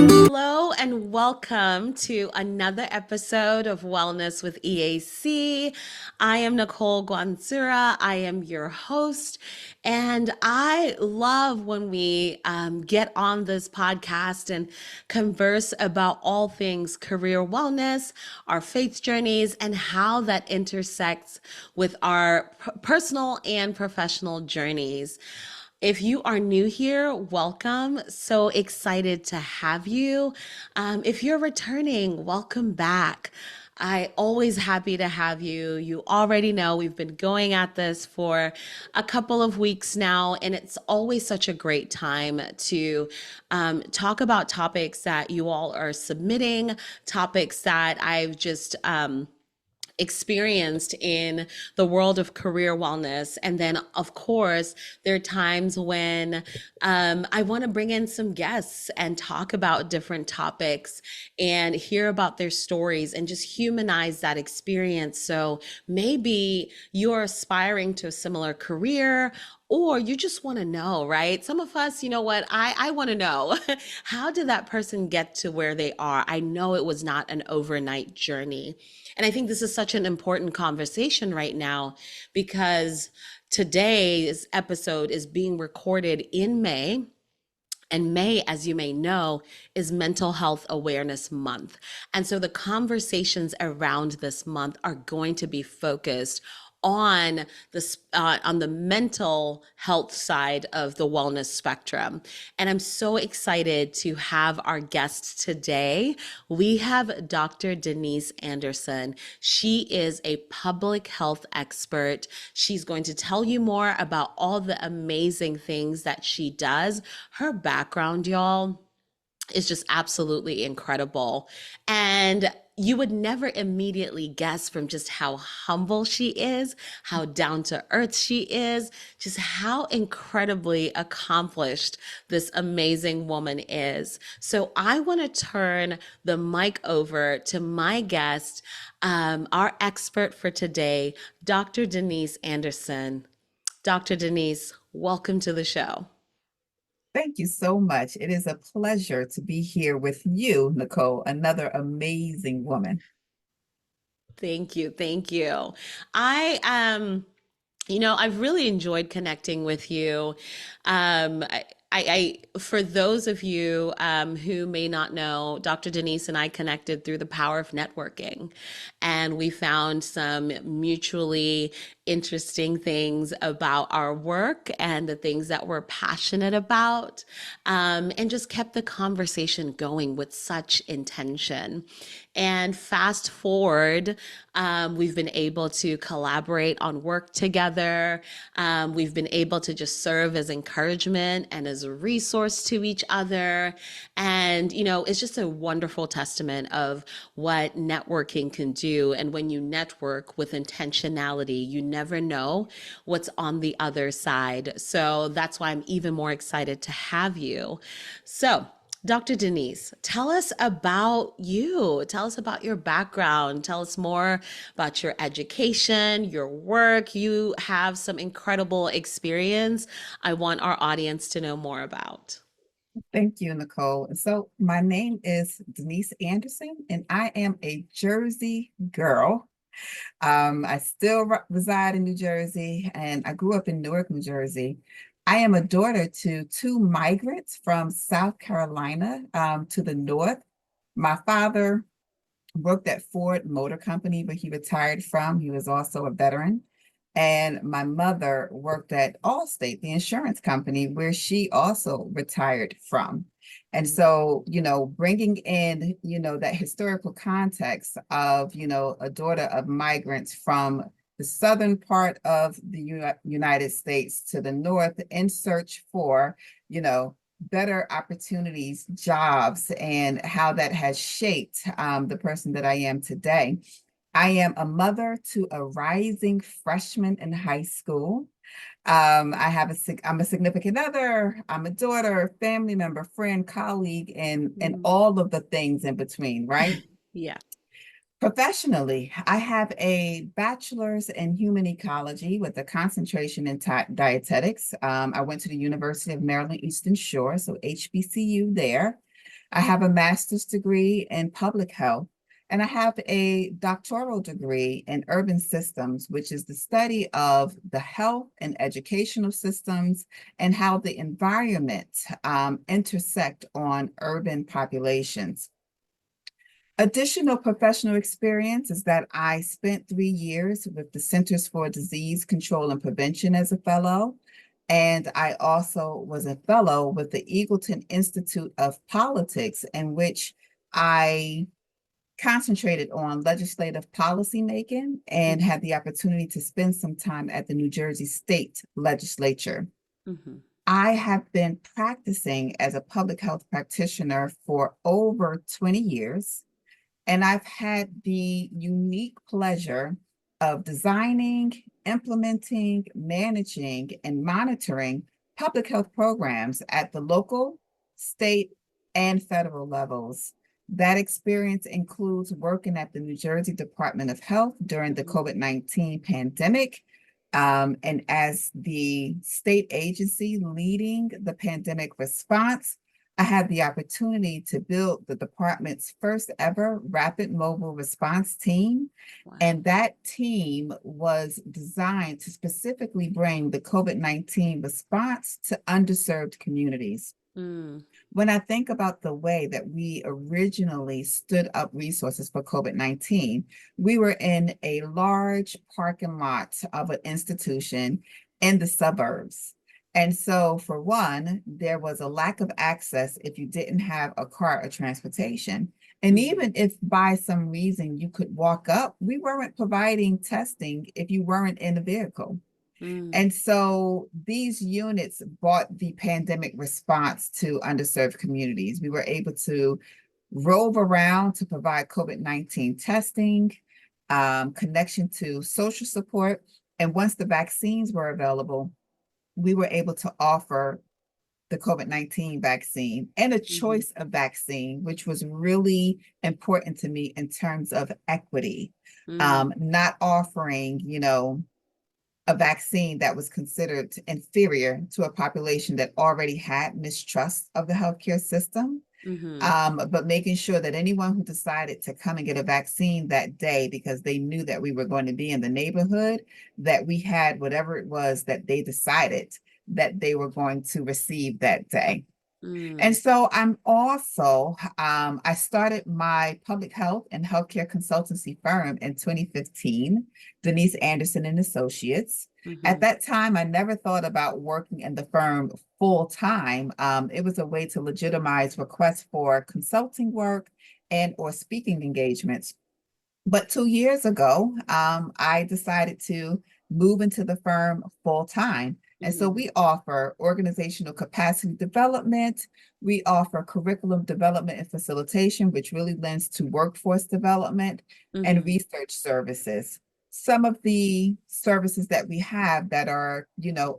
Hello and welcome to another episode of Wellness with EAC. I am Nicole Guanzura. I am your host, and I love when we get on this podcast and converse about all things career wellness, our faith journeys, and how that intersects with our personal and professional journeys. If you are new here, welcome. So excited to have you. If you're returning, welcome back. I always happy to have you. You already know we've been going at this for a couple of weeks now, and it's always such a great time to talk about topics that you all are submitting, topics that I've just experienced in the world of career wellness. And then, of course, there are times when I want to bring in some guests and talk about different topics and hear about their stories and just humanize that experience. So maybe you're aspiring to a similar career, or you just want to know, right? Some of us, you know what, I want to know, how did that person get to where they are? I know it was not an overnight journey. And I think this is such an important conversation right now because today's episode is being recorded in May. And May, as you may know, is Mental Health Awareness Month. And so the conversations around this month are going to be focused on the mental health side of the wellness spectrum. And I'm so excited to have our guest today. We have Dr. Denise Anderson. She is a public health expert. She's going to tell you more about all the amazing things that she does. Her background, y'all, is just absolutely incredible. And you would never immediately guess from just how humble she is, how down to earth she is, just how incredibly accomplished this amazing woman is. So I want to turn the mic over to my guest, our expert for today, Dr. Denise Anderson. Dr. Denise, welcome to the show. Thank you so much. It is a pleasure to be here with you, Nicole, another amazing woman. Thank you. Thank you. I've really enjoyed connecting with you. For those of you who may not know, Dr. Denise and I connected through the power of networking, and we found some mutually interesting things about our work and the things that we're passionate about, and just kept the conversation going with such intention. And fast forward, we've been able to collaborate on work together. We've been able to just serve as encouragement and as a resource to each other. And, it's just a wonderful testament of what networking can do. And when you network with intentionality, you never know what's on the other side. So that's why I'm even more excited to have you. So, Dr. Denise, tell us about you. Tell us about your background. Tell us more about your education, your work. You have some incredible experience I want our audience to know more about. Thank you, Nicole. So my name is Denise Anderson, and I am a Jersey girl. I still reside in New Jersey, and I grew up in Newark, New Jersey. I am a daughter to two migrants from South Carolina to the north. My father worked at Ford Motor Company, but he retired from. He was also a veteran. And my mother worked at Allstate, the insurance company, where she also retired from. And so, bringing in, that historical context of, a daughter of migrants from the southern part of the United States to the north in search for, better opportunities, jobs, and how that has shaped the person that I am today. I am a mother to a rising freshman in high school. I'm a significant other. I'm a daughter, family member, friend, colleague, and all of the things in between, right? Yeah. Professionally, I have a bachelor's in human ecology with a concentration in dietetics. I went to the University of Maryland Eastern Shore, so HBCU there. I have a master's degree in public health, and I have a doctoral degree in urban systems, which is the study of the health and educational systems and how the environment intersect on urban populations. Additional professional experience is that I spent 3 years with the Centers for Disease Control and Prevention as a fellow. And I also was a fellow with the Eagleton Institute of Politics, in which I concentrated on legislative policymaking and had the opportunity to spend some time at the New Jersey State Legislature. Mm-hmm. I have been practicing as a public health practitioner for over 20 years. And I've had the unique pleasure of designing, implementing, managing, and monitoring public health programs at the local, state, and federal levels. That experience includes working at the New Jersey Department of Health during the COVID-19 pandemic, and as the state agency leading the pandemic response. I had the opportunity to build the department's first ever rapid mobile response team. Wow. And that team was designed to specifically bring the COVID-19 response to underserved communities. When I think about the way that we originally stood up resources for COVID-19, we were in a large parking lot of an institution in the suburbs. And so, for one, there was a lack of access if you didn't have a car or transportation. And even if by some reason you could walk up, we weren't providing testing if you weren't in a vehicle. And so these units brought the pandemic response to underserved communities. We were able to rove around to provide COVID-19 testing, connection to social support. And once the vaccines were available, we were able to offer the COVID-19 vaccine and a choice of vaccine, which was really important to me in terms of equity. Not offering, a vaccine that was considered inferior to a population that already had mistrust of the healthcare system. But making sure that anyone who decided to come and get a vaccine that day because they knew that we were going to be in the neighborhood, that we had whatever it was that they decided that they were going to receive that day. And so I'm also, I started my public health and healthcare consultancy firm in 2015, Denise Anderson and Associates. At that time, I never thought about working in the firm full time. It was a way to legitimize requests for consulting work and or speaking engagements. But 2 years ago, I decided to move into the firm full time. And so we offer organizational capacity development. We offer curriculum development and facilitation, which really lends to workforce development and research services. Some of the services that we have that are,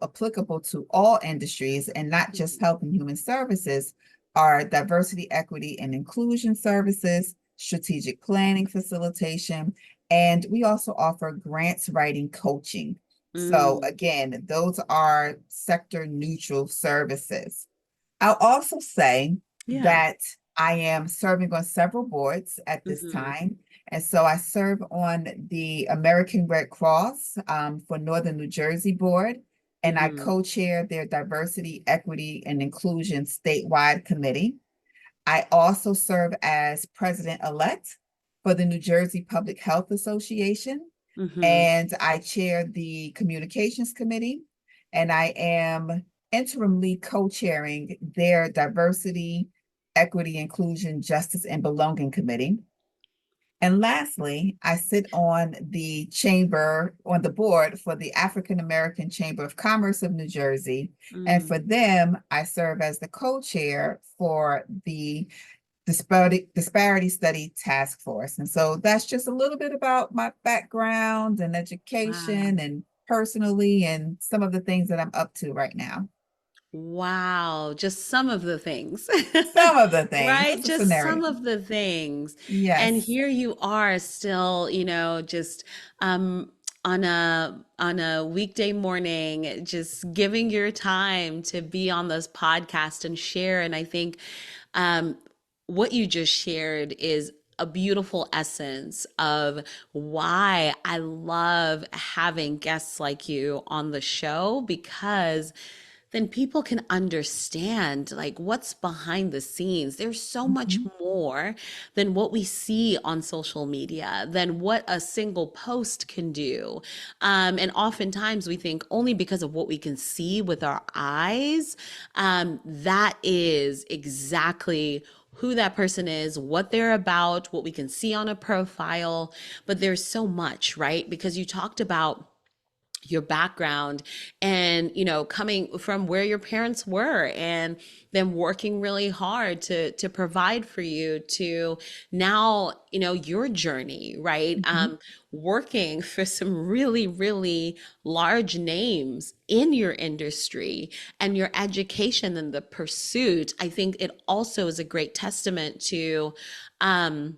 applicable to all industries and not just health and human services are diversity, equity, and inclusion services, strategic planning facilitation, and we also offer grants writing coaching. So again, those are sector neutral services. I'll also say that I am serving on several boards at this time. And so I serve on the American Red Cross for Northern New Jersey board, and I co-chair their diversity, equity, and inclusion statewide committee. I also serve as president-elect for the New Jersey Public Health Association. And I chair the communications committee, and I am interimly co-chairing their diversity, equity, inclusion, justice, and belonging committee. And lastly, I sit on the board for the African American Chamber of Commerce of New Jersey. And for them, I serve as the co-chair for the Disparity Study Task Force. And so that's just a little bit about my background and education and personally and some of the things that I'm up to right now. Wow, just some of the things. Some of the things, Right? just a Just scenario. some of the things. And Yes. here you are still, just um on a weekday morning, just giving your time to be on this podcast and share. And I think um what you just shared is a beautiful essence of why I love having guests like you on the show, because then people can understand like what's behind the scenes. There's so much Mhm. more than what we see on social media, than what a single post can do. And oftentimes we think only because of what we can see with our eyes, that is exactly who that person is, what they're about, what we can see on a profile. But there's so much, right? Because you talked about your background and coming from where your parents were and them working really hard to provide for you, to now your journey, right? Mhm. Working for some really really large names in your industry, and your education and the pursuit. I think it also is a great testament to um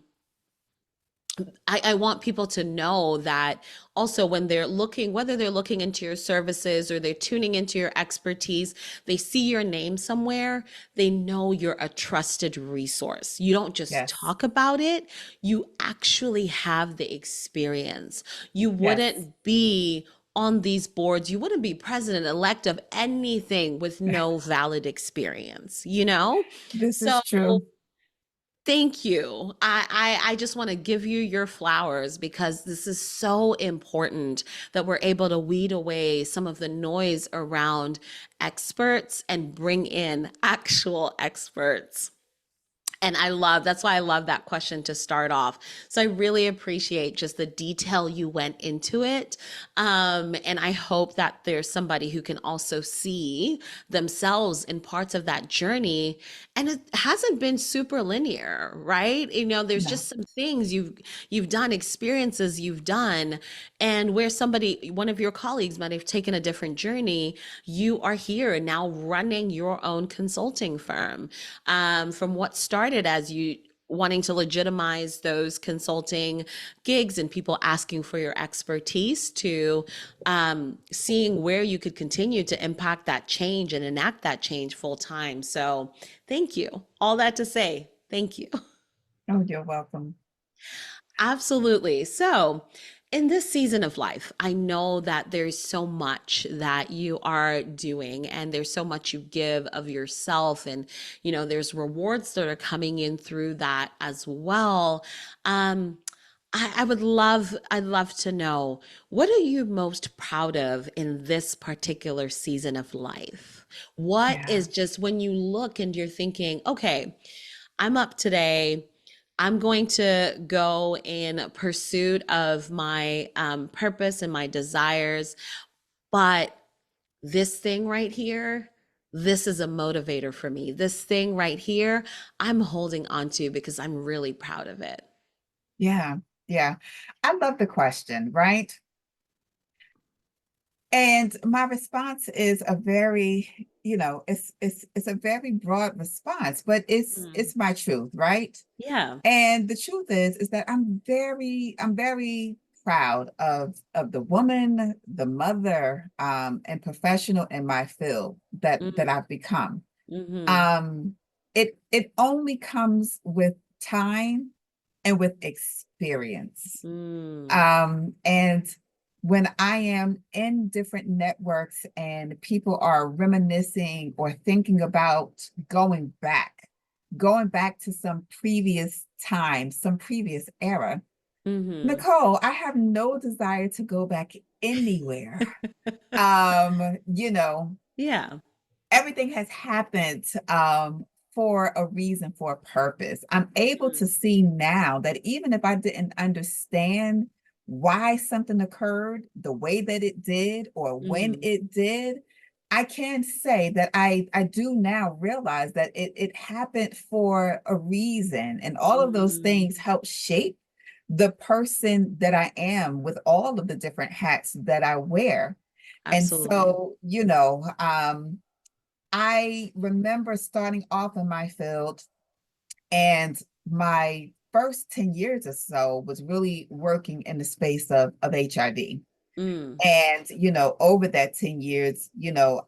I want people to know that also when they're looking, whether they're looking into your services or they're tuning into your expertise, they see your name somewhere, they know you're a trusted resource. You don't just Yes. talk about it, you actually have the experience. You Yes. wouldn't be on these boards, you wouldn't be president elect of anything with no valid experience, you know? This So is true. thank you. I just want to give you your flowers, because this is so important that we're able to weed away some of the noise around experts and bring in actual experts. And that's why I love that question to start off. So I really appreciate just the detail you went into it. And I hope that there's somebody who can also see themselves in parts of that journey. And it hasn't been super linear, right? There's No. just some things you've done, experiences you've done, and where one of your colleagues might have taken a different journey, you are here now running your own consulting firm, from what started as you wanting to legitimize those consulting gigs and people asking for your expertise, to seeing where you could continue to impact that change and enact that change full time. So thank you. All that to say, thank you. Oh, you're welcome. Absolutely. So, in this season of life, I know that there's so much that you are doing, and there's so much you give of yourself, and there's rewards that are coming in through that as well. Um, I'd love to know, what are you most proud of in this particular season of life? What Yeah. is, just when you look and you're thinking, okay, I'm up today. I'm going to go in pursuit of my purpose and my desires. But this thing right here, this is a motivator for me. This thing right here, I'm holding on to because I'm really proud of it. Yeah. Yeah. I love the question, right? And my response is a very, it's a very broad response, but Mm. it's my truth, right? Yeah. And the truth is that I'm very proud of the woman, the mother, and professional in my field that Mm. I've become. Hmm. Um, it only comes with time and with experience. Mm. And when I am in different networks and people are reminiscing or thinking about going back to some previous time, some previous era, Hmm. Nicole, I have no desire to go back anywhere. Um, you know, Yeah. everything has happened for a reason, for a purpose. I'm able to see now that even if I didn't understand why something occurred the way that it did or when Mm-hmm. it did, I can say that I do now realize that it happened for a reason, and all of those Mm. things help shape the person that I am with all of the different hats that I wear. And Absolutely. so, I remember starting off in my field, and my first 10 years or so was really working in the space of HIV. Mm, And, over that 10 years,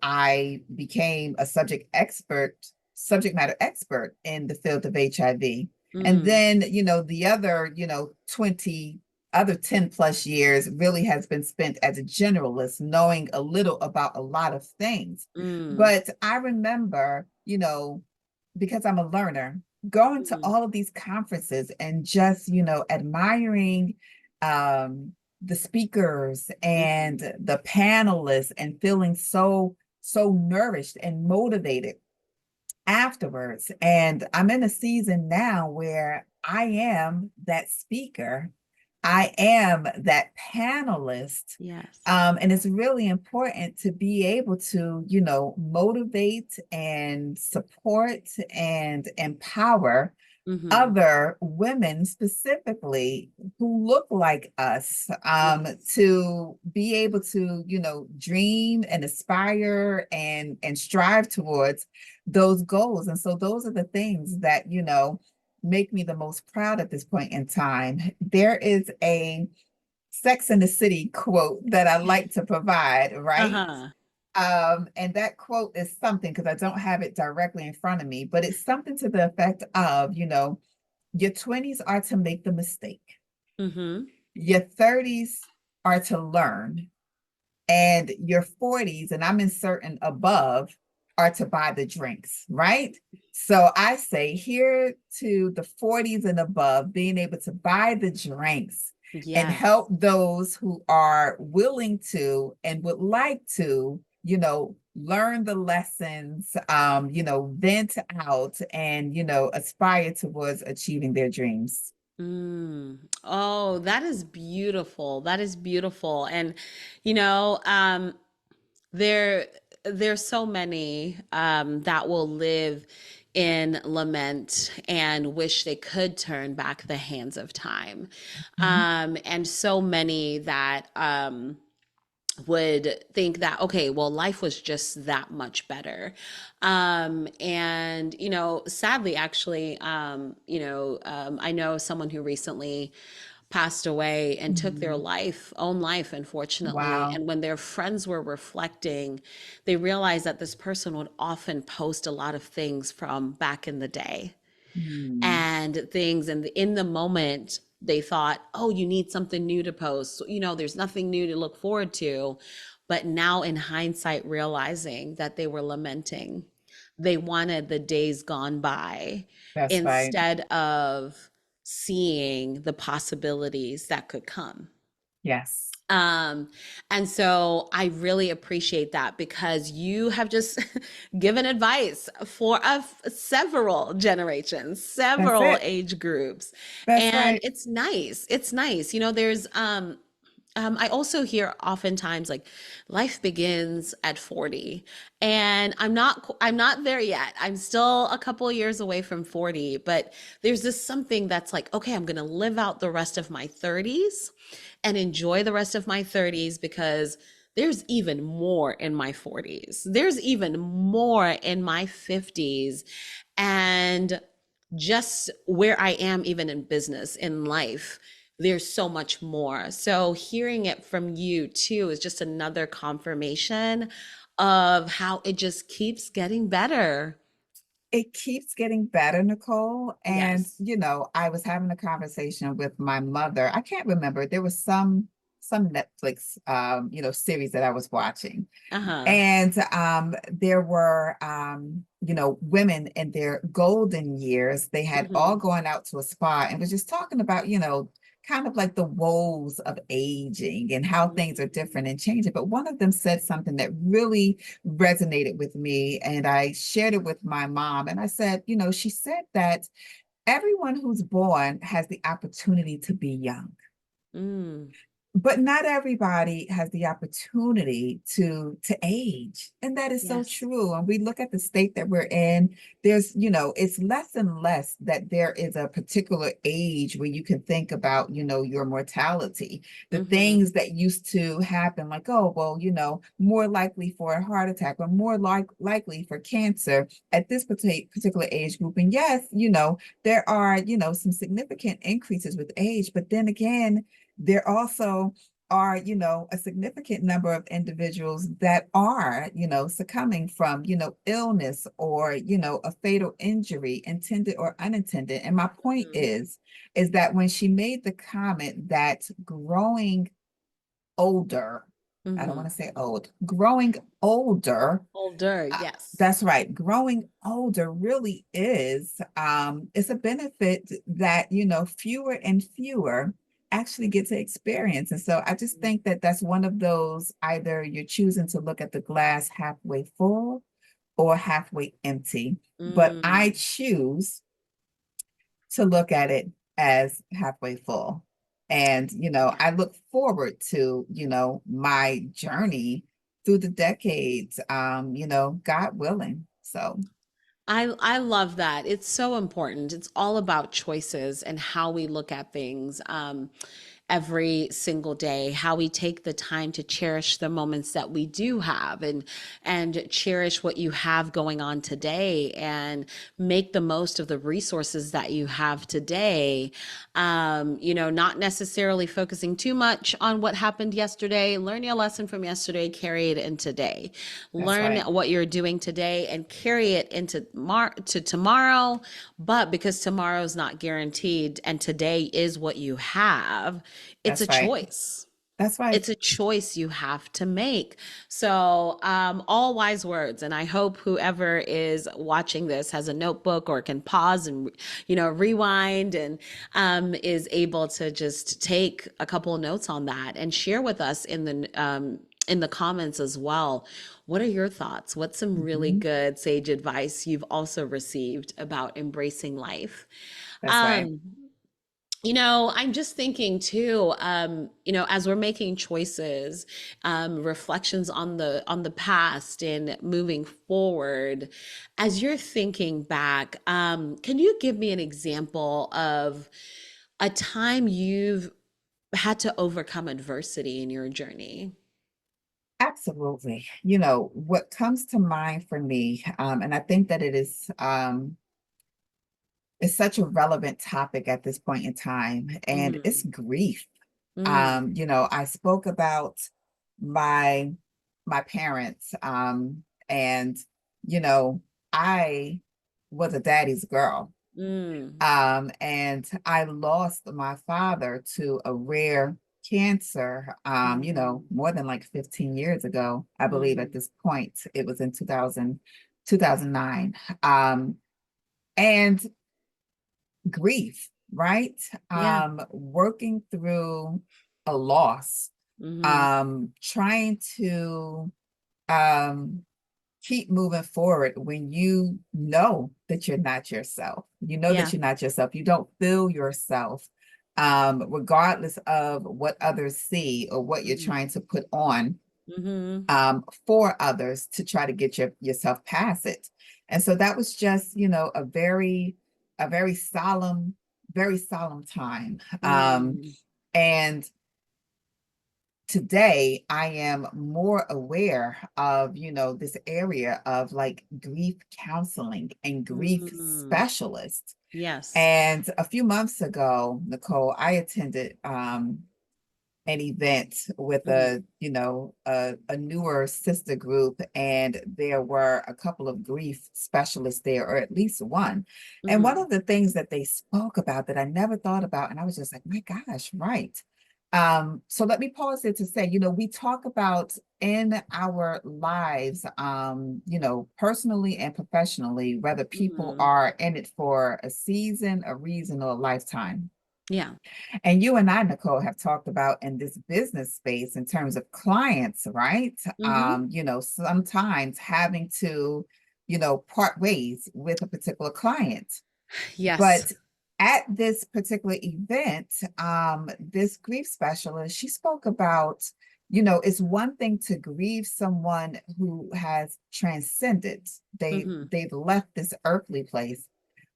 I became a subject matter expert in the field of HIV. And mm, then, the other, 20 other 10 plus years really has been spent as a generalist, knowing a little about a lot of things. mm, But I remember, because I'm a learner, going to mm, all of these conferences and just, admiring the speakers and mm, the panelists and feeling so nourished and motivated afterwards. And I'm in a season now where I am that speaker, I am that panelist. yes. And it's really important to be able to, motivate and support and empower Mm-hmm. other women specifically who look like us, Yes. to be able to, dream and aspire and strive towards those goals. And so those are the things that, make me the most proud at this point in time. There is a Sex in the City quote that I like to provide, right? Uh-huh. And that quote is something, because I don't have it directly in front of me, but it's something to the effect of, your 20s are to make the mistake, Mm-hmm. your 30s are to learn, and your 40s, and I'm inserting above, are to buy the drinks, right? So I say here to the 40s and above, being able to buy the drinks and Yes. help those who are willing to and would like to, learn the lessons, vent out and, aspire towards achieving their dreams. Mm. Oh, that is beautiful. That is beautiful. And there there's so many that will live in lament and wish they could turn back the hands of time. Mhm. And so many that would think that, okay, well, life was just that much better. And sadly, actually, I know someone who recently passed away and took their Mhm. own life, unfortunately. Wow. And when their friends were reflecting, they realized that this person would often post a lot of things from back in the day Mm. and things. And in the moment, they thought, oh, you need something new to post. There's nothing new to look forward to. But now, in hindsight, realizing that they were lamenting, they wanted the days gone by That's right. instead of seeing the possibilities that could come. Yes. Um, and so I really appreciate that because you have just given advice for several generations, That's several it. age groups. That's And right. it's nice. It's nice. There's I also hear oftentimes like life begins at 40 and I'm not there yet. I'm still a couple of years away from 40, but there's this something that's like, okay, I'm going to live out the rest of my 30s and enjoy the rest of my 30s because there's even more in my 40s. There's even more in my 50s. And just where I am, even in business, in life, there's so much more. So hearing it from you too is just another confirmation of how it just keeps getting better. It keeps getting better, Nicole. And, Yes. I was having a conversation with my mother. I can't remember. There was some Netflix series that I was watching. Uh-huh. And there were women in their golden years. They had all Hmm. gone out to a spa and was just talking about, kind of like the woes of aging and how things are different and changing. But one of them said something that really resonated with me. And I shared it with my mom. And I said, she said that everyone who's born has the opportunity to be young. Mm. but not everybody has the opportunity to age, and that is so Yes. true. And we look at the state that we're in, there's, it's less and less that there is a particular age where you can think about, your mortality. The Mm-hmm. things that used to happen, like, oh well, more likely for a heart attack or more likely for cancer at this particular age group. And yes, there are, some significant increases with age, but then again, there also are, a significant number of individuals that are, succumbing from, illness or, a fatal injury, intended or unintended. And my point Mm-hmm. is that when she made the comment that growing older, I don't Mm-hmm. want to say old, growing older, Older, yes. that's right. Growing older really is, it's a benefit that, fewer and fewer actually get to experience. And so I just think that that's one of those, either you're choosing to look at the glass halfway full or halfway empty. But I Mm. choose to look at it as halfway full. And, Yeah. I look forward to, my journey through the decades, God willing. So I love that. It's so important. It's all about choices and how we look at things. Every single day, how we take the time to cherish the moments that we do have, and cherish what you have going on today, and make the most of the resources that you have today. Not necessarily focusing too much on what happened yesterday. Learn your lesson from yesterday, carry it in today. that's Learn right. what you're doing today and carry it into to tomorrow. But because tomorrow is not guaranteed and today is what you have, it's a That's right. choice. That's right. It's a choice you have to make. So, all wise words. And I hope whoever is watching this has a notebook or can pause and, rewind, and is able to just take a couple of notes on that and share with us in the comments as well. What are your thoughts? What's some really Mhm. good sage advice you've also received about embracing life? That's right. Um, I'm just thinking too, as we're making choices, reflections on the past and moving forward, as you're thinking back, can you give me an example of a time you've had to overcome adversity in your journey? Absolutely. What comes to mind for me, and I think that it's such a relevant topic at this point in time, and it's Mm, grief. mm, I spoke about my my parents, and you know, I was a daddy's girl. mm, And I lost my father to a rare cancer, mm, more than like 15 years ago. I believe at mm. this point it was in 2009. And grief, right? Yeah. Working through a loss, Mm-hmm. trying to um, keep moving forward when you know that you're not yourself. You know that Yeah. you're not yourself. You don't feel yourself, regardless of what others see or what you're Mm-hmm. trying to put on, Mm-hmm. for others to try to get yourself past it. And so that was just, a very solemn time. Mm, And today I am more aware of, this area of like grief counseling and grief mm. specialists. Yes. And a few months ago, Nicole, I attended an event with Mm-hmm. a newer sister group, and there were a couple of grief specialists there, or at least one. And one Mm-hmm. of the things that they spoke about that I never thought about, and I was just like, my gosh, right. So let me pause there to say, we talk about in our lives, personally and professionally, whether people Mm-hmm. are in it for a season, a reason, or a lifetime. Yeah. And you and I, Nicole, have talked about in this business space in terms of clients, right? Mm-hmm. Sometimes having to, part ways with a particular client. Yes. But at this particular event, this grief specialist, she spoke about, it's one thing to grieve someone who has transcended. Hmm. They've left this earthly place.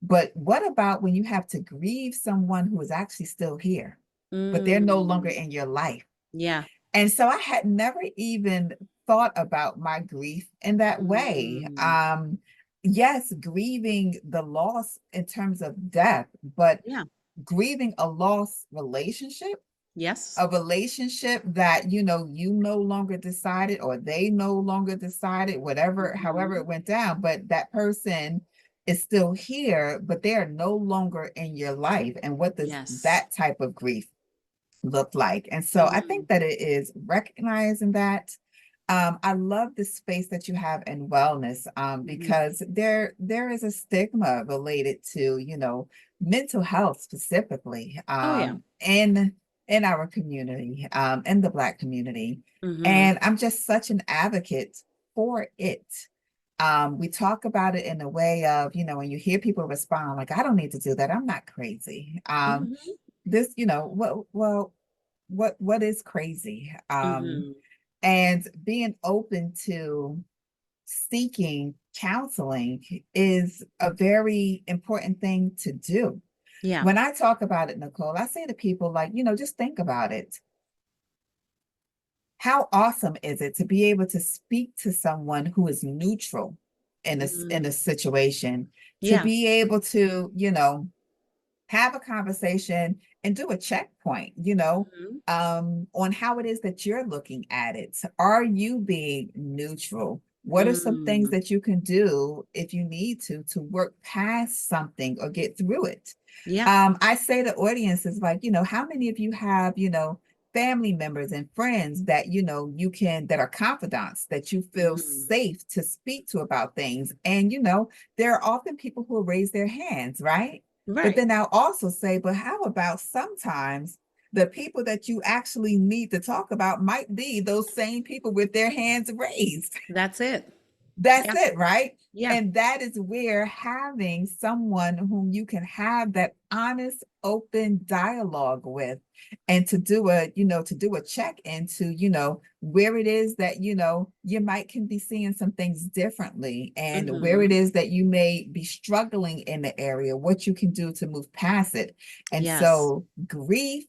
But what about when you have to grieve someone who is actually still here, but they're no longer Mm. in your life? Yeah. And so I had never even thought about my grief in that way. Mm. Yes, grieving the loss in terms of death, but Yeah. grieving a lost relationship, Yes. a relationship that you no longer decided, or they no longer decided, whatever, however Hmm. it went down, but that person is still here, but they are no longer in your life. And what does Yes. that type of grief look like? And so I Hmm. think that it is recognizing that. I love the space that you have in wellness, Hmm. because there is a stigma related to mental health specifically, Oh, yeah. in our community, in the Black community. Hmm. And I'm just such an advocate for it. We talk about it in a way of, when you hear people respond, like, I don't need to do that. I'm not crazy. Hmm. This, what is crazy? Hmm. And being open to seeking counseling is a very important thing to do. Yeah. When I talk about it, Nicole, I say to people, like, just think about it. How awesome is it to be able to speak to someone who is neutral in a Mm. situation, to Yeah. be able to, have a conversation and do a checkpoint, Mhm. on how it is that you're looking at it. Are you being neutral? What are some things Mm. that you can do if you need to work past something or get through it? Yeah. I say to audiences, like, how many of you have, family members and friends that, that are confidants, that you feel Mhm. safe to speak to about things? And, there are often people who will raise their hands, right? But Right. then I'll also say, but how about sometimes the people that you actually need to talk about might be those same people with their hands raised? That's it. That's Yeah. it, right? Yeah. And that is where having someone whom you can have that honest, open dialogue with, and to do a check into, where it is that, you might can be seeing some things differently, and where it Mhm. is that you may be struggling in the area, what you can do to move past it. And Yes. so grief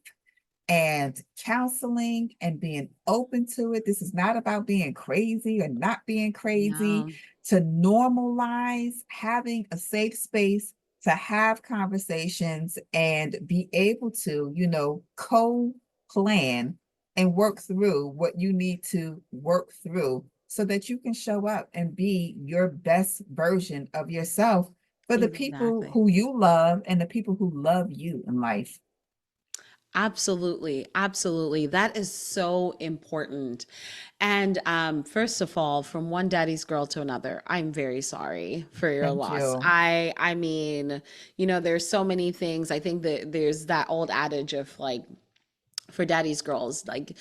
and counseling and being open to it. This is not about being crazy or not being crazy. No. To normalize having a safe space to have conversations and be able to, co-plan and work through what you need to work through so that you can show up and be your best version of yourself for the people Exactly. who you love and the people who love you in life. Absolutely. Absolutely. That is so important. And first of all, from one daddy's girl to another, I'm very sorry for your Thank loss. you. I mean, there's so many things. I think that there's that old adage of like, for daddy's girls, like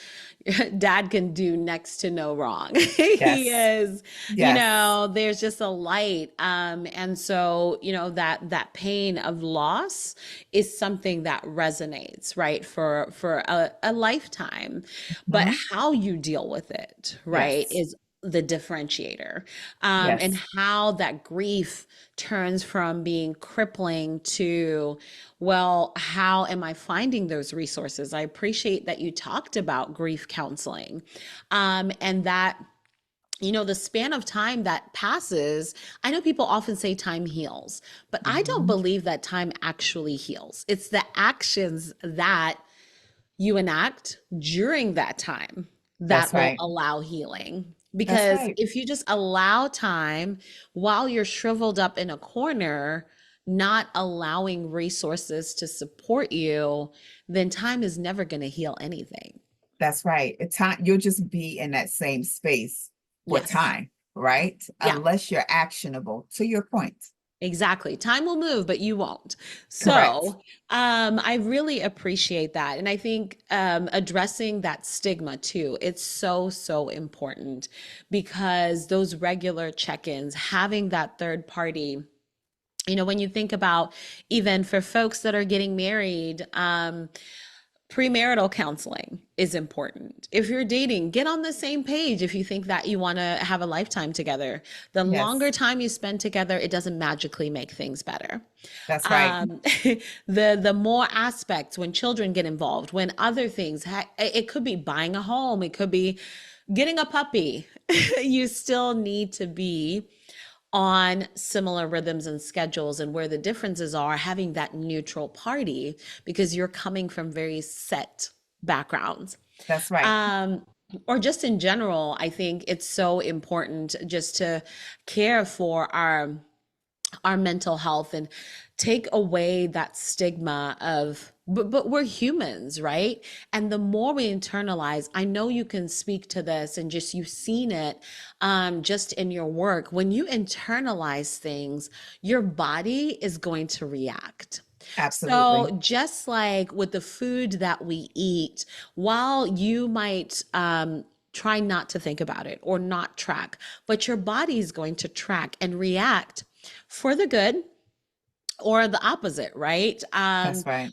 dad can do next to no wrong. He Yes. is, Yes. there's just a light. And so, that pain of loss is something that resonates, right? For a lifetime. But Mhm. how you deal with it, right, Yes. is the differentiator. And Yes. how that grief turns from being crippling to, well, how am I finding those resources? I appreciate that you talked about grief counseling, and that, the span of time that passes. I know people often say time heals, but I don't Mhm. believe that time actually heals. It's the actions that you enact during that time That's that will right. allow healing. That's Because right. if you just allow time while you're shriveled up in a corner, not allowing resources to support you, then time is never going to heal anything. That's right. At time, you'll just be in that same space for Yes. time, right? Yeah. Unless you're actionable, to your point. Exactly. Time will move, but you won't. Correct. So, I really appreciate that. And I think addressing that stigma too, it's so, so important because those regular check ins, having that third party When you think about, even for folks that are getting married, premarital counseling is important. If you're dating, get on the same page if you think that you want to have a lifetime together. The longer Yes, time you spend together, it doesn't magically make things better. that's right. um the more aspects, when children get involved, when other things, it could be buying a home, it could be getting a puppy. You still need to be on similar rhythms and schedules, and where the differences are, having that neutral party, because you're coming from very set backgrounds. That's right. um or just in general, I think it's so important just to care for our mental health and take away that stigma of, but we're humans, right? And the more we internalize, I know you can speak to this, and just you've seen it, just in your work. When you internalize things, your body is going to react. So Absolutely. just like with the food that we eat, while you might try not to think about it or not track, but your body is going to track and react for the good or the opposite, right? That's right.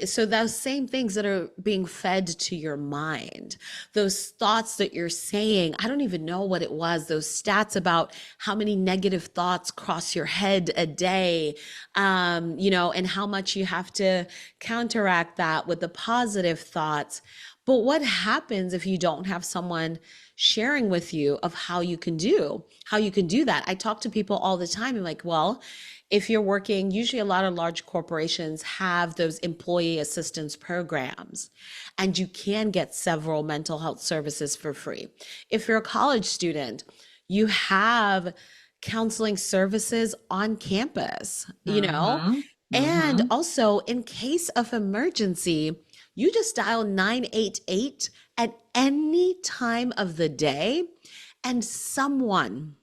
So those same things that are being fed to your mind, those thoughts that you're saying, I don't even know what it was, those stats about how many negative thoughts cross your head a day, and how much you have to counteract that with the positive thoughts. But what happens if you don't have someone sharing with you of how you can do that? I talk to people all the time. I'm like, well, if you're working, usually a lot of large corporations have those employee assistance programs, and you can get several mental health services for free. If you're a college student, you have counseling services on campus. Mm-hmm. And Mm-hmm. also, in case of emergency, you just dial 988 at any time of the day, and someone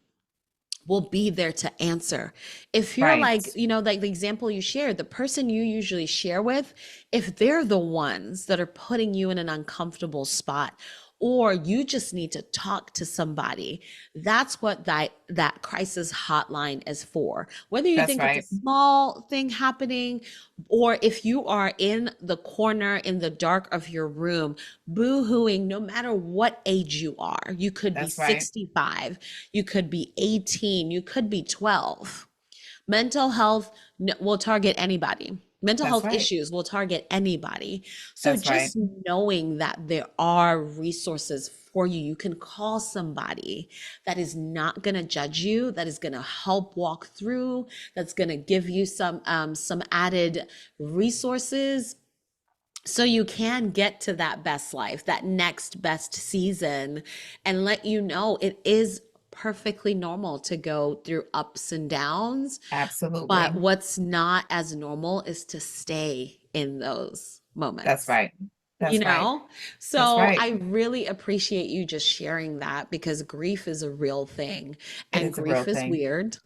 will be there to answer. If you're Right. like the example you shared, the person you usually share with, if they're the ones that are putting you in an uncomfortable spot, or you just need to talk to somebody, that's what that crisis hotline is for. Whether you That's think it's a right. small thing happening, or if you are in the corner in the dark of your room, boo-hooing, no matter what age you are. You could be That's right. 65, you could be 18, you could be 12. Mental health will target anybody. Mental That's health right. issues will target anybody. So That's right. just knowing that there are resources for you, you can call somebody that is not going to judge you, that is going to help walk through, that's going to give you some added resources, so you can get to that best life, that next best season, and let you know it is perfectly normal to go through ups and downs. But Absolutely. what's not as normal is to stay in those That's moments. right. You That's right. know? That's So right. I really appreciate you just sharing that, because grief is a real thing, It and is a real grief is thing. weird.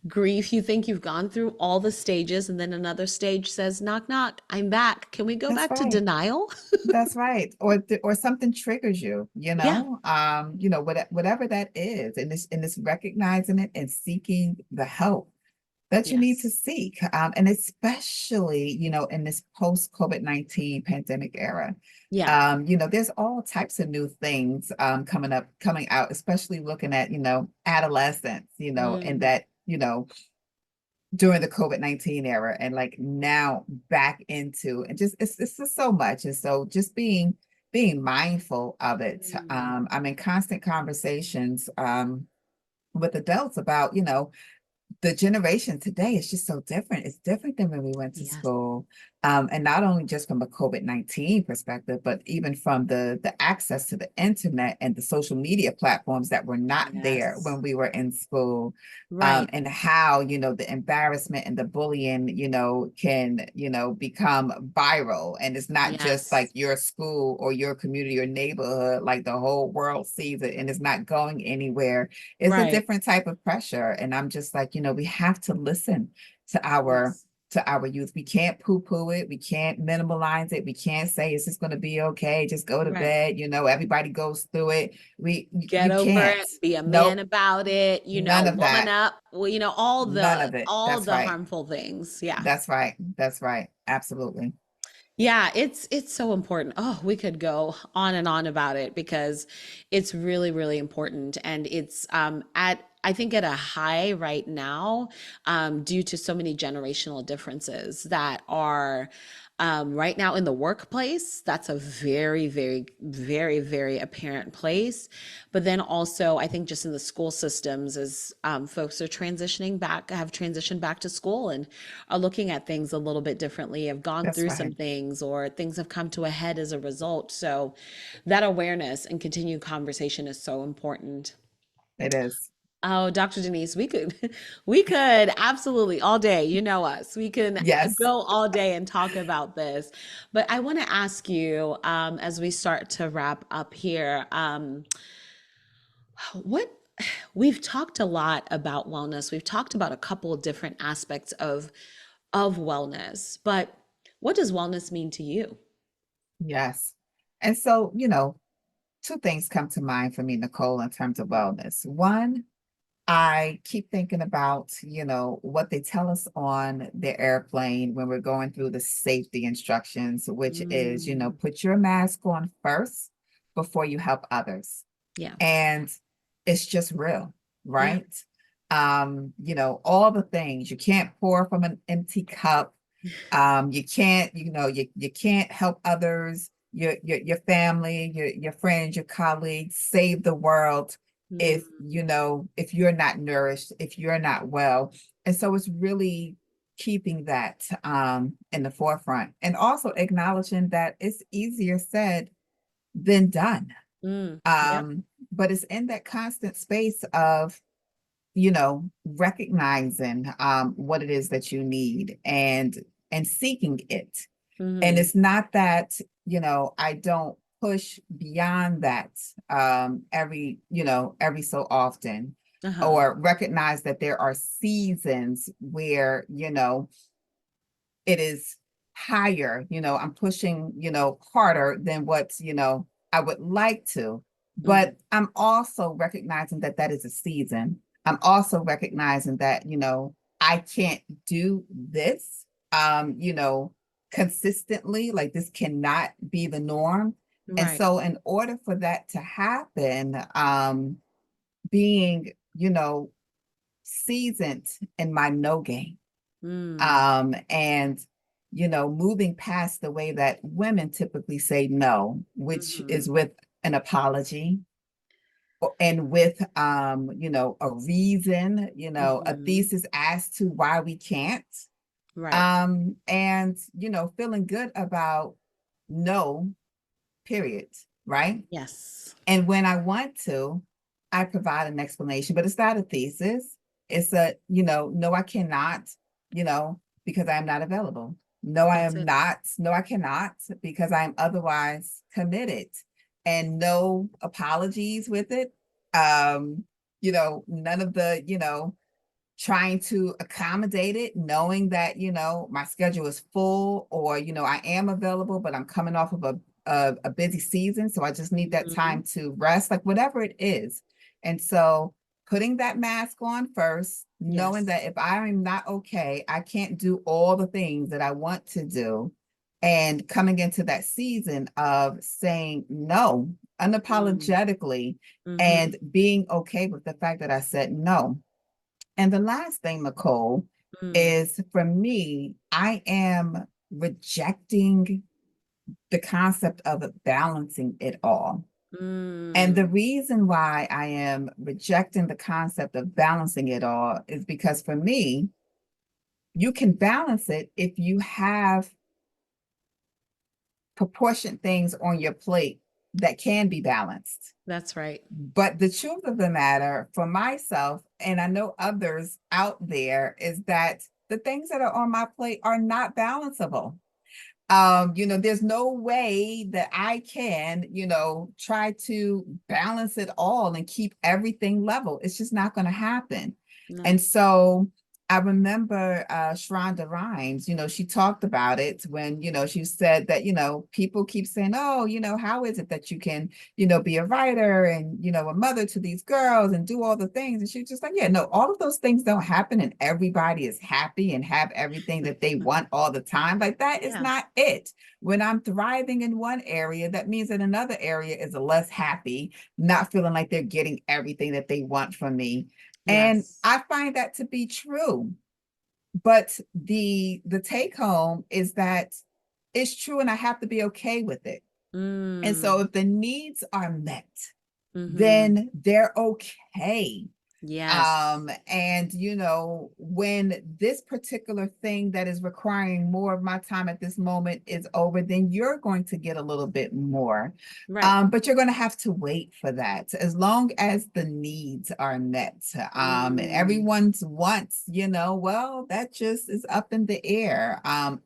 Grief, you think you've gone through all the stages, and then another stage says, knock, knock, I'm back. Can we go That's back to right. denial? That's right. Or something triggers you, Yeah. whatever that is, and it's recognizing it and seeking the help that you need to Yes. seek. And especially, in this post-COVID-19 pandemic era. Yeah. There's all types of new things coming out, especially looking at, adolescence, and Mm, that, during the COVID-19 era, and like now back into, and just it's just so much. And so just being mindful of it. mm. I'm in constant conversations with adults about, the generation today is just so different. It's different than when we went to Yes. school. And not only just from a COVID-19 perspective, but even from the access to the internet and the social media platforms that were not there Yes. when we were in school. Right. And how, the embarrassment and the bullying, can, become viral. And it's not just like Yes. your school or your community or neighborhood, like the whole world sees it and it's not going anywhere. It's a Right. different type of pressure. And I'm just like, we have to listen to our Yes. to our youth. We can't poo-poo it. We can't minimalize it. We can't say it's just going to be okay. Just go to Right. bed. Everybody goes through it. Get You over can't. it, be a man Nope. about it, None of woman that. up, well, None of it. all That's the right. harmful things. Yeah. That's right. That's right. Absolutely. Yeah, it's so important. Oh, we could go on and on about it because it's really, really important. And it's at I think at a high right now, due to so many generational differences that are right now in the workplace. That's a very, very, very, very apparent place. But then also, I think just in the school systems, as folks are transitioning back, have transitioned back to school and are looking at things a little bit differently, have gone That's through some right. things, or things have come to a head as a result. So that awareness and continued conversation is so important. It is. Oh, Dr. Denise, we could we could absolutely all day, you know us. We can Yes. go all day and talk about this. But I want to ask you, as we start to wrap up here, what we've talked a lot about wellness. We've talked about a couple of different aspects of wellness, but what does wellness mean to you? Yes. And so, two things come to mind for me, Nicole, in terms of wellness. One, I keep thinking about, what they tell us on the airplane when we're going through the safety instructions, which is, Mm, put your mask on first before you help others. yeah. And it's just real, Yeah. right? All the things you can't pour from an empty cup. You can't, you can't help others, your family, your friends, your colleagues, save the world if Mm, if you're not nourished, if you're not well. And so it's really keeping that in the forefront and also acknowledging that it's easier said than done. yep. Um, but it's in that constant space of recognizing what it is that you need and seeking it. And Hmm. it's not that, I don't push beyond that every so often, Uh-huh. or recognize that there are seasons where, it is higher, I'm pushing, harder than what, I would like to. Hmm. But I'm also recognizing that that is a season. I'm also recognizing that, I can't do this, consistently. Like this cannot be the norm. And Right. so in order for that to happen, being, seasoned in my no game, Mm, and moving past the way that women typically say no, which hmm. is with an apology and with a reason, a Hmm. thesis as to why we can't, Right. and feeling good about no, period, right? Yes. And when I want to, I provide an explanation, but it's not a thesis. It's a, no, I cannot, because I am not available. No, I That's am it. not. No, I cannot because I am otherwise committed. And no apologies with it. Um, none of the, trying to accommodate it, knowing that, my schedule is full or, I am available, but I'm coming off of a busy season. So I just need that Hmm. time to rest, like whatever it is. And so putting that mask on first, knowing Yes. that if I'm not okay, I can't do all the things that I want to do. And coming into that season of saying no Mm, unapologetically hmm. and being okay with the fact that I said no. And the last thing, Nicole, Mm, is for me, I am rejecting the concept of balancing it all. And the mm. reason why I am rejecting the concept of balancing it all is because for me, you can balance it if you have proportioned things on your plate that can be balanced. That's right. But the truth of the matter for myself, and I know others out there, is that the things that are on my plate are not balanceable. There's no way that I can, try to balance it all and keep everything level. It's just not going to happen. No. And so I remember Shonda Rhimes, she talked about it when, she said that, people keep saying, oh, how is it that you can, be a writer and, a mother to these girls and do all the things? And she was just like, yeah, no, all of those things don't happen and everybody is happy and have everything that they want all the time. Like that is Yeah. not it. When I'm thriving in one area, that means that another area is less happy, not feeling like they're getting everything that they want from me. And Yes. I find that to be true. But the take home is that it's true and I have to be okay with it. And so Mm. if the needs are met, Mm-hmm. then they're okay. Yes. And when this particular thing that is requiring more of my time at this moment is over, then you're going to get a little bit more. Right. But you're going to have to wait for that as long as the needs are met. And Mm. everyone's wants, well, that just is up in the air.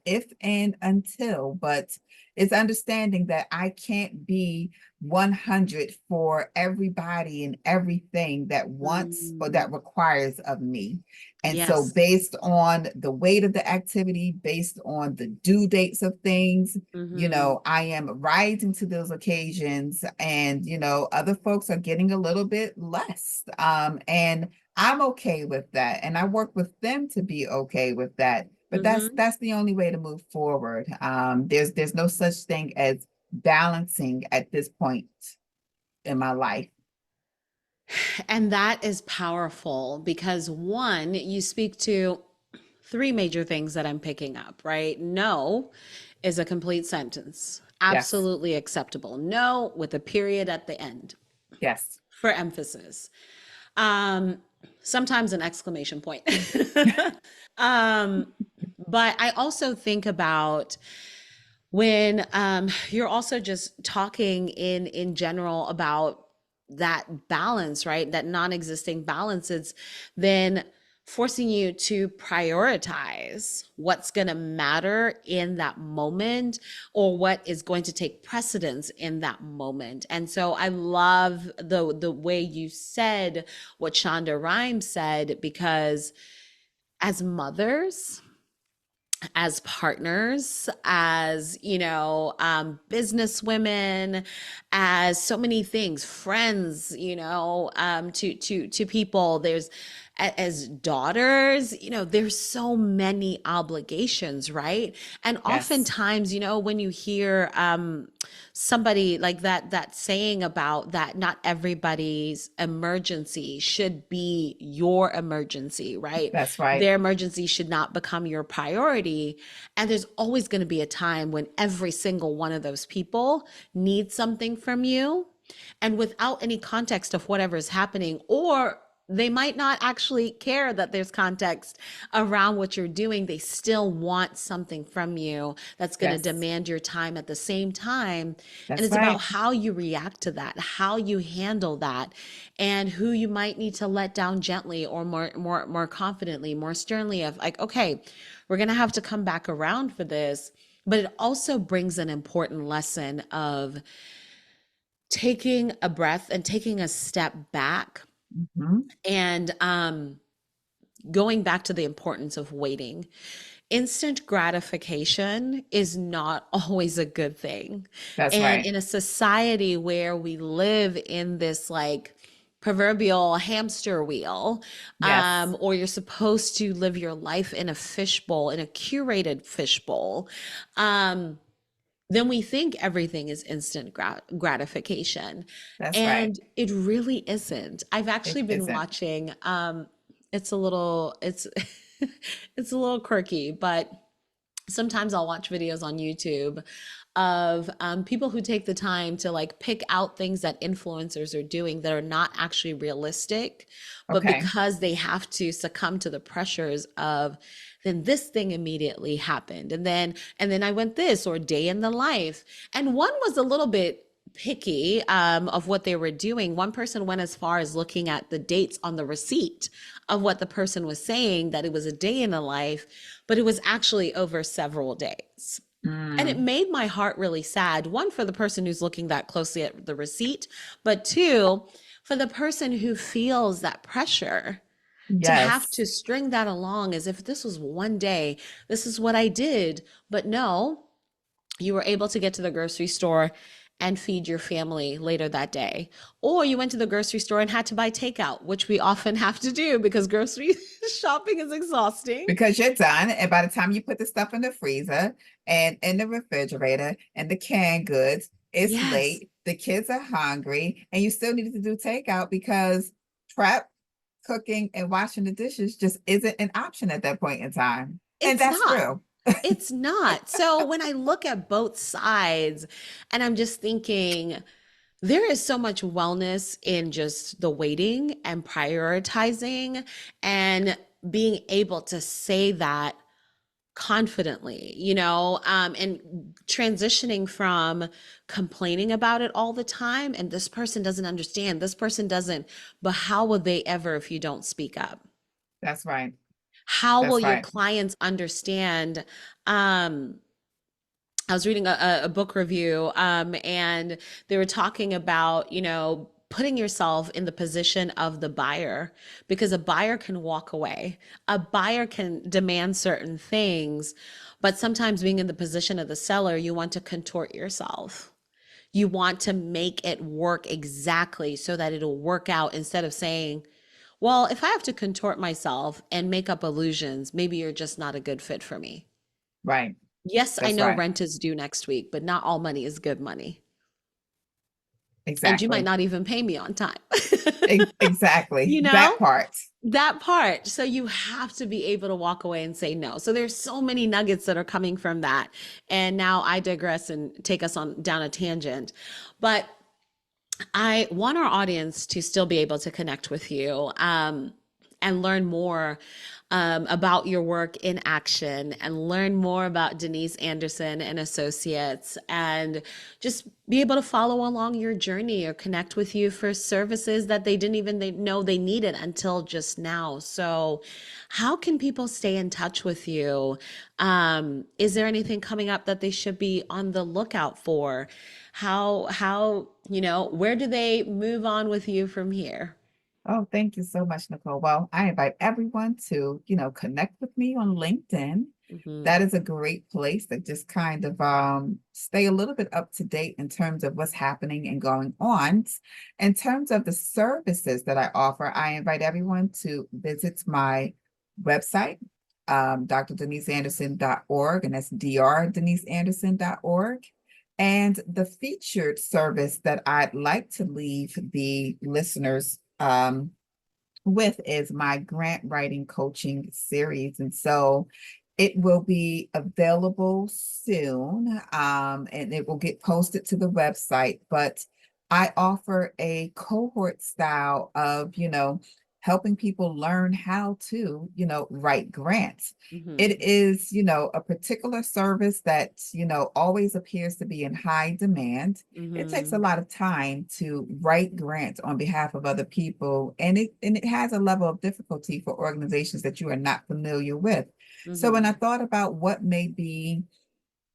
If and until, but it's understanding that I can't be 100 for everybody and everything that wants or Mm. that requires of me. And so, Yes. based on the weight of the activity, based on the due dates of things, Mm-hmm. I am rising to those occasions, and other folks are getting a little bit less. And I'm okay with that. And I work with them to be okay with that. But that's Mm-hmm. that's the only way to move forward. There's no such thing as balancing at this point in my life. And that is powerful because one, you speak to three major things that I'm picking up, right? No is a complete sentence. Yes, Absolutely acceptable. No with a period at the end yes. for emphasis. Um, Sometimes an exclamation point. um, but I also think about when you're also just talking in general about that balance, right? That non-existing balance, it's then forcing you to prioritize what's going to matter in that moment or what is going to take precedence in that moment. And so I love the way you said what Shonda Rhimes said, because as mothers, as partners, as business women, as so many things, friends, to people. There's as daughters, there's so many obligations, right? And Yes, oftentimes, when you hear somebody like that saying about that, not everybody's emergency should be your emergency, right? that's right. Their emergency should not become your priority. And there's always going to be a time when every single one of those people needs something from you. And without any context of whatever is happening, or they might not actually care that there's context around what you're doing. They still want something from you that's going to Yes, demand your time at the same time. And that's it's about right. how you react to that, how you handle that, and who you might need to let down gently or more confidently, more sternly, of like, okay, we're going to have to come back around for this. But it also brings an important lesson of taking a breath and taking a step back, Mhm. and going back to the importance of waiting. Instant gratification is not always a good thing. That's And right. in a society where we live in this like proverbial hamster wheel, Yes, or you're supposed to live your life in a fishbowl, in a curated fishbowl, then we think everything is instant gratification. that's right. And it really isn't. I've It actually been isn't. watching, it's it's a little quirky, but sometimes I'll watch videos on YouTube of people who take the time to like pick out things that influencers are doing that are not actually realistic, but Okay. because they have to succumb to the pressures of, then this thing immediately happened, and then I went this, or day in the life. And one was a little bit picky of what they were doing. One person went as far as looking at the dates on the receipt of what the person was saying, that it was a day in the life, but it was actually over several days. And it Mm, made my heart really sad. One, for the person who's looking that closely at the receipt, but two, for the person who feels that pressure To have Yes. to string that along as if this was one day, this is what I did. But no, you were able to get to the grocery store and feed your family later that day. Or you went to the grocery store and had to buy takeout, which we often have to do because grocery shopping is exhausting. Because you're done. And by the time you put the stuff in the freezer and in the refrigerator and the canned goods, it's Yes, late. The kids are hungry, and you still needed to do takeout because prep, cooking, and washing the dishes just isn't an option at that point in time. And it's that's not. true. It's not. So when I look at both sides and I'm just thinking, there is so much wellness in just the waiting and prioritizing and being able to say that confidently, and transitioning from complaining about it all the time. And this person doesn't understand, this person doesn't, but how will they ever if you don't speak up? That's right. How will That's your right. clients understand? Um, I was reading a book review, and they were talking about, putting yourself in the position of the buyer because a buyer can walk away. A buyer can demand certain things, but sometimes being in the position of the seller, you want to contort yourself. You want to make it work exactly so that it'll work out instead of saying, well, if I have to contort myself and make up illusions, maybe you're just not a good fit for me. Right. Yes, I That's know right. rent is due next week, but not all money is good money. And you might Exactly. not even pay me on time. Exactly. You That know, part. that part. So you have to be able to walk away and say no. So there's so many nuggets that are coming from that. And now I digress and take us on down a tangent. But I want our audience to still be able to connect with you, and learn more about your work in action and learn more about Denise Anderson and Associates and just be able to follow along your journey or connect with you for services that they didn't even know they needed until just now. So, how can people stay in touch with you? Is there anything coming up that they should be on the lookout for? Where do they move on with you from here? Oh, thank you so much, Nicole. Well, I invite everyone to, connect with me on LinkedIn. Hmm. That is a great place to just kind of stay a little bit up to date in terms of what's happening and going on. In terms of the services that I offer, I invite everyone to visit my website, drdeniseanderson.org, and that's drdeniseanderson.org. And the featured service that I'd like to leave the listeners with is my grant writing coaching series. And so it will be available soon, and it will get posted to the website. But I offer a cohort style of, helping people learn how to, write grants. Hmm. It is, a particular service that, always appears to be in high demand. It takes a Hmm. lot of time to write grants on behalf of other people, and it has a level of difficulty for organizations that you are not familiar with. So when I Hmm. thought about what may be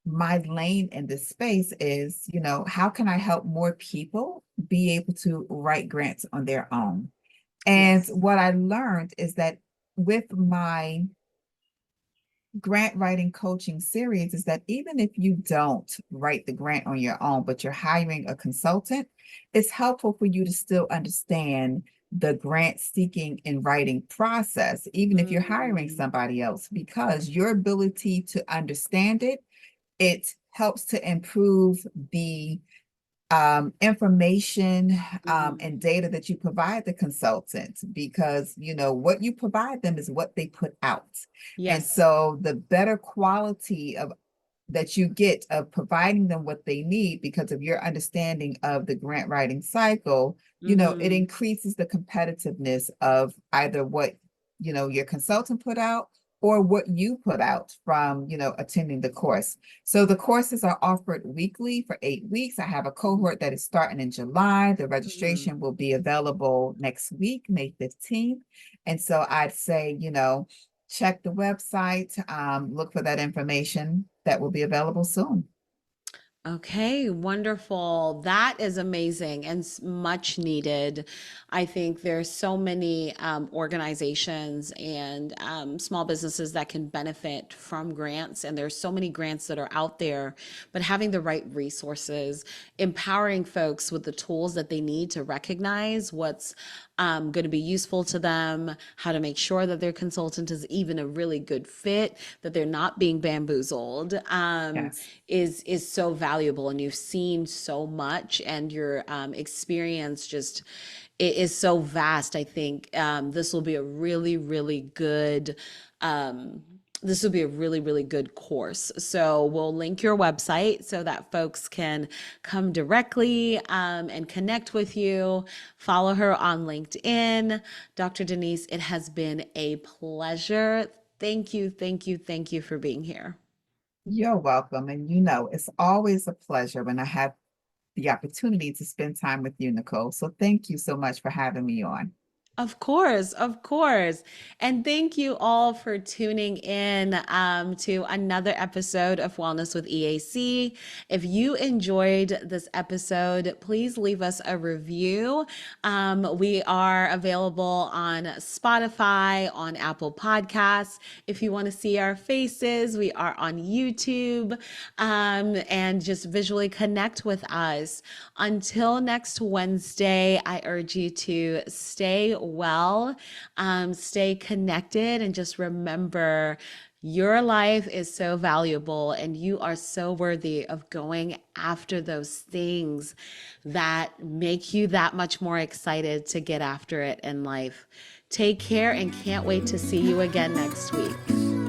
my lane in this space is, how can I help more people be able to write grants on their own? And Yes. what I learned is that with my grant writing coaching series is that even if you don't write the grant on your own, but you're hiring a consultant, it's helpful for you to still understand the grant seeking and writing process, even if you're hiring Mm. somebody else, because your ability to understand it, it helps to improve the information Hmm. and data that you provide the consultants, because what you provide them is what they put out. And Yes. so the better quality of that you get of providing them what they need because of your understanding of the grant writing cycle, it Hmm. increases the competitiveness of either what, your consultant put out or what you put out from, attending the course. So the courses are offered weekly for 8 weeks. I have a cohort that is starting in July. The Hmm. registration will be available next week, May 15th. And so I'd say, check the website, look for that information that will be available soon. Okay, wonderful. That is amazing and much needed. I think there's so many organizations and small businesses that can benefit from grants, and there's so many grants that are out there. But having the right resources, empowering folks with the tools that they need to recognize what's going to be useful to them, how to make sure that their consultant is even a really good fit, that they're not being bamboozled, Yes. is so valuable. And you've seen so much, and your experience just it is so vast. I think this will be a really, really good. Um, this will be a really, really good course. So we'll link your website so that folks can come directly and connect with you. Follow her on LinkedIn. Dr. Denise, it has been a pleasure. Thank you, thank you, thank you for being here. You're welcome. And it's always a pleasure when I have the opportunity to spend time with you, Nicole. So thank you so much for having me on. Of course, of course. And thank you all for tuning in to another episode of Wellness with EAC. If you enjoyed this episode, please leave us a review. We are available on Spotify, on Apple Podcasts. If you want to see our faces, we are on YouTube, and just visually connect with us. Until next Wednesday, I urge you to stay well, stay connected, and just remember your life is so valuable and you are so worthy of going after those things that make you that much more excited to get after it in life. Take care and can't wait to see you again next week.